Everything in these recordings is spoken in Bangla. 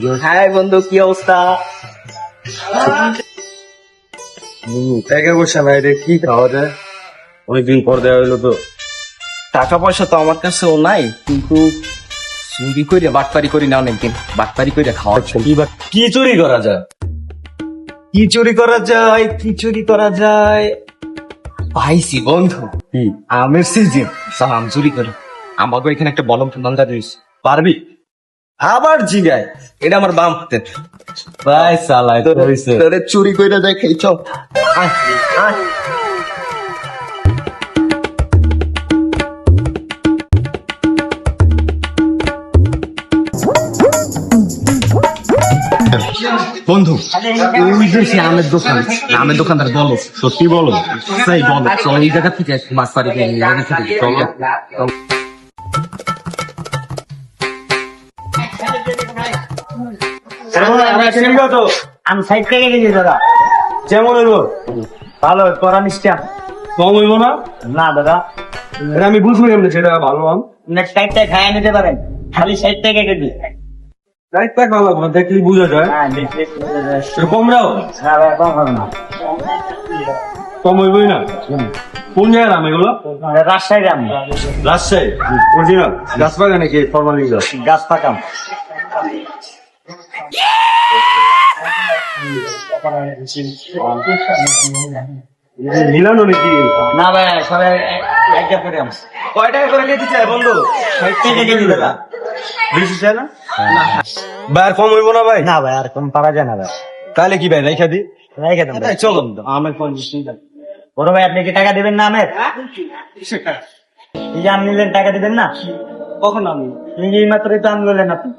হ্যাঁ বন্ধু, কি অবস্থা? টাকা পয়সা নাই রে, কি খাওয়া যায়? অনেকদিন পর দেওয়া হইলো তো। টাকা পয়সা তো আমার কাছেও নাই, কিন্তু চুরি করে বাটপারি করি না, অনেকদিন বাটপারি করে খাওয়া। কি চুরি করা যায়? কি চুরি করা যায়? কি চুরি করা যায়? পাইছি বন্ধু, কি আমের সিজন, আম চুরি করে। আমাকে এখানে একটা বলম ঠান্ডা দিয়েছে, পারবি? আবার জিগায়। এটা আমার বাম হাতের। ভাই সালাই তো হইছে। তোরে চুরি করে দেয় খাই, চল। বন্ধু, ওই যে সে আমের দোকান, আমের দোকানদার বলো, সত্যি বলো। সেই বলো, চল এই জায়গা থেকে মাছ পারি করে এই জায়গা থেকে চল। আমি সাইড থেকে গেছি দাদা। যেমন হইব ভালো করা মিষ্টি কম হইব না? না দাদা, এটা আমি বুঝবো এমনি সেটা ভালো আম। নেক্সট সাইড থেকে খাইয়ে নিতে পারেন, খালি সাইড থেকে গেছি। রাইট প্যাক ভালো লাগবে, দেখলি বুঝা যায়। হ্যাঁ দেখতে কম রাও, কম হবে না। কম হইবই না। কোন জায়গার আম এগুলো? রাজশাহী আমি রাজশাহী অরিজিনাল গাছ পাকা নাকি ফরমালিন গাছ? গাছ পাকাম। মিলানো নাকি? না ভাই, সবাই একটা করে আম। কয় টাকা করে কেজি চাই বন্ধু? সাইড থেকে গেছি দাদা। বেশি চাই না? ভাই আর কম হইব না ভাই? না ভাই, আর কম পারা যায় না ভাই। তাহলে কি ভাই রাইখা দি? রেখে দেন ভাই। চলো আমের 50 টাকা। বড় ভাই, আপনি কি টাকা দিবেন না আমের? এই যে আম নিলেন, টাকা দিবেন না? কখন আমি এই যে মাত্রই তো আম নিলেন আপনি।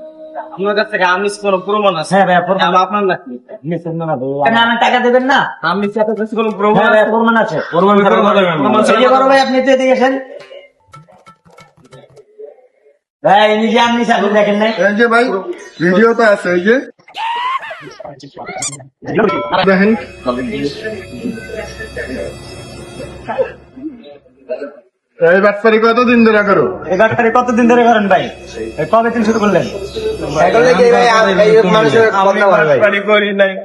আপনার কাছ থেকে আমি কোনো প্রমাণ আছে? হ্যাঁ ভাই, প্রমাণ আপনার নাকি নিছেন না ভাই। কেন আমি টাকা দিবেন না? আমি আপনার কাছে কোনো হ্যাঁ প্রমাণ ভাই, আছে? প্রমাণ আছে। প্রমাণ ছাড়া কথা বলবেন না। এই যে বড় ভাই, আপনি তো এদিকে আসেন। ভাই নিজে আপনি চাকরি দেখেন নাই? এই যে ভাই ভিডিও তো আছে, এই যে দেখেন। এই বাটপারি কতদিন ধরে করো? এই ব্যাপারে কতদিন ধরে করেন ভাই? এই কবে থেকে শুরু করলেন?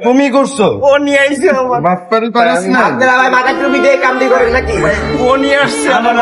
তুমি করছো? ও নিয়ে আইছে আমার, বাটপারি পারিস না? মাথায় টুপি দিয়ে কামড়ি করেন নাকি? ও নিয়ে আসছে আমার।